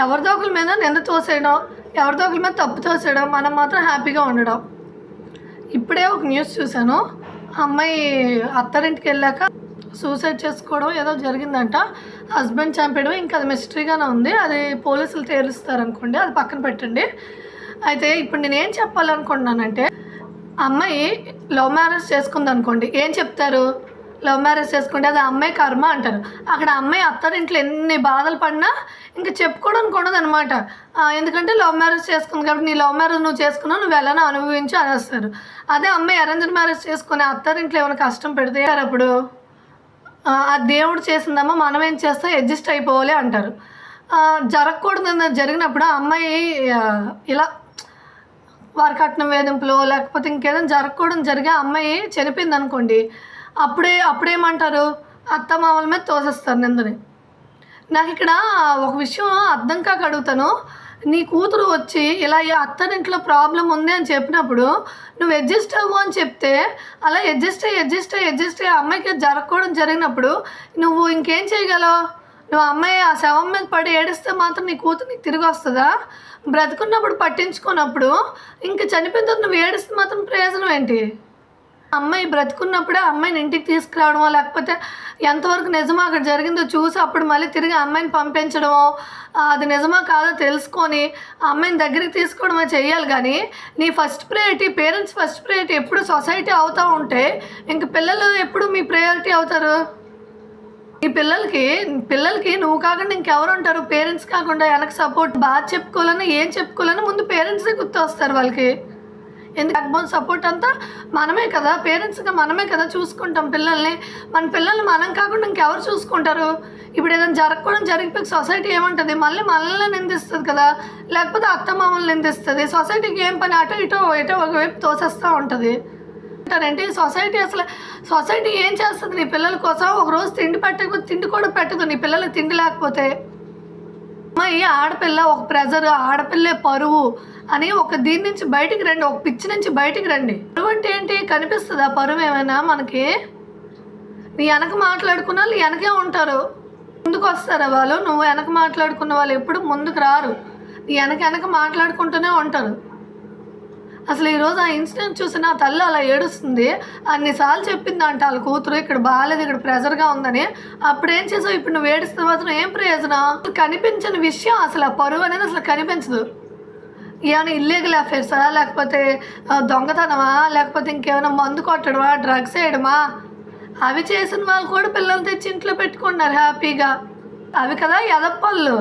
ఎవరిదో ఒకరి మీద నింద తోసేయడం, ఎవరిదో ఒకరి మీద తప్పు తోసేయడం, మనం మాత్రం హ్యాపీగా ఉండడం. ఇప్పుడే ఒక న్యూస్ చూశాను, అమ్మాయి అత్తారింటికి వెళ్ళాక సూసైడ్ చేసుకోవడం ఏదో జరిగిందంట, హస్బెండ్ చంపేయడం. ఇంకా అది మిస్టరీగానే ఉంది, అది పోలీసులు తేలుస్తారు అనుకోండి, అది పక్కన పెట్టండి. అయితే ఇప్పుడు నేనేం చెప్పాలనుకుంటున్నానంటే, అమ్మాయి లవ్ మ్యారేజ్ చేసుకుంది అనుకోండి, ఏం చెప్తారు? లవ్ మ్యారేజ్ చేసుకుంటే అది అమ్మాయి కర్మ అంటారు. అక్కడ అమ్మాయి అత్తారింట్లో ఎన్ని బాధలు పడినా ఇంకా చెప్పుకోవడానికి ఉండదు అనమాట. ఎందుకంటే లవ్ మ్యారేజ్ చేసుకుంది కాబట్టి నీ లవ్ మ్యారేజ్ నువ్వు చేసుకున్నావు, నువ్వు ఎలా అనుభవించి అనేస్తారు. అదే అమ్మాయి అరేంజ్డ్ మ్యారేజ్ చేసుకుని అత్తారింట్లో ఏమైనా కష్టం పెడితే అప్పుడు ఆ దేవుడు చేసిందమ్మా, మనం ఏం చేస్తాం, అడ్జస్ట్ అయిపోవాలి అంటారు. జరగకూడదు జరిగినప్పుడు ఆ అమ్మాయి ఇలా వారి కట్నం వేధింపులో లేకపోతే ఇంకేదైనా జరగకూడదు జరిగే అమ్మాయి చనిపోయింది అనుకోండి, అప్పుడేమంటారు, అత్త మామల మీద తోసేస్తారు నిందని. నాకు ఇక్కడ ఒక విషయం అర్థం కాక అడుగుతాను. నీ కూతురు వచ్చి ఇలా అత్తారింట్లో ప్రాబ్లం ఉంది అని చెప్పినప్పుడు నువ్వు అడ్జస్ట్ అవ్వు అని చెప్తే, అలా అడ్జస్ట్ అయ్యి అమ్మాయికి జరగకూడదు జరిగినప్పుడు నువ్వు ఇంకేం చేయగలవు? నువ్వు అమ్మాయి ఆ శవం మీద పడి ఏడిస్తే మాత్రం నీ కూతురు నీకు తిరిగి వస్తుందా? బ్రతుకున్నప్పుడు పట్టించుకున్నప్పుడు ఇంకా చనిపోయిన తర్వాత నువ్వు ఏడిస్తే మాత్రం ప్రయోజనం ఏంటి? అమ్మాయి బ్రతుకున్నప్పుడే అమ్మాయిని ఇంటికి తీసుకురావడమో లేకపోతే ఎంతవరకు నిజమో అక్కడ జరిగిందో చూసి అప్పుడు మళ్ళీ తిరిగి అమ్మాయిని పంపించడమో, అది నిజమా కాదో తెలుసుకొని అమ్మాయిని దగ్గరికి తీసుకోవడమో చేయాలి. కానీ నీ first priority, parents first priority ఎప్పుడు సొసైటీ అవుతూ ఉంటే ఇంక పిల్లలు ఎప్పుడు మీ ప్రయారిటీ అవుతారు? ఈ పిల్లలకి నువ్వు కాకుండా ఇంకెవరు ఉంటారు? పేరెంట్స్ కాకుండా వెనక సపోర్ట్ బాగా చెప్పుకోవాలని ఏం చెప్పుకోవాలని ముందు పేరెంట్సే గుర్తు వస్తారు వాళ్ళకి. ఎందుకు బ్యాక్బోన్ సపోర్ట్ అంతా మనమే కదా, పేరెంట్స్గా మనమే కదా చూసుకుంటాం పిల్లల్ని. మన పిల్లల్ని మనం కాకుండా ఇంకెవరు చూసుకుంటారు? ఇప్పుడు ఏదైనా జరగకూడదు జరిగిపోయి సొసైటీ ఏమంటుంది, మళ్ళీ మనల్ని నిందిస్తుంది కదా, లేకపోతే అత్త మామల్ని నిందిస్తుంది. సొసైటీకి ఏం పని, అటో ఇటో ఒకవైపు తోసేస్తూ ఉంటుంది. అంటారేంటి సొసైటీ ఏం చేస్తుంది నీ పిల్లల కోసం? ఒకరోజు తిండి కూడా పెట్టదు నీ పిల్లలకి తిండి లేకపోతే. అమ్మాయి ఆడపిల్ల, ఒక ప్రెజర్, ఆడపిల్లే పరువు అని ఒక దీని నుంచి బయటికి రండి, ఒక పిచ్చి నుంచి బయటికి రండి. పరువు అంటే ఏంటి కనిపిస్తుందా? పరువు ఏమైనా మనకి? నీ వెనక మాట్లాడుకున్న వాళ్ళు వెనకే ఉంటారు, ముందుకు వస్తారా వాళ్ళు? నువ్వు వెనక మాట్లాడుకున్న వాళ్ళు ఎప్పుడు ముందుకు రారు, నీ వెనక మాట్లాడుకుంటూనే ఉంటారు. అసలు ఈరోజు ఆ ఇన్సిడెంట్ చూసి నా తల్లి అలా ఏడుస్తుంది. అన్నిసార్లు చెప్పిందంట వాళ్ళ కూతురు ఇక్కడ బాగాలేదు, ఇక్కడ ప్రెజర్గా ఉందని. అప్పుడేం చేసావు? ఇప్పుడు నువ్వు ఏడుస్తే మాత్రం ఏం ప్రయోజనం? కనిపించని విషయం అసలు ఆ పరువు అనేది అసలు కనిపించదు. ఏమైనా ఇల్లీగల్ అఫైర్సా, లేకపోతే దొంగతనమా, లేకపోతే ఇంకేమైనా మందు కొట్టడమా, డ్రగ్స్ వేయడమా? అవి చేసిన వాళ్ళు కూడా పిల్లలు తెచ్చి ఇంట్లో పెట్టుకున్నారు హ్యాపీగా. అవి కదా ఎదప్పళ్ళు.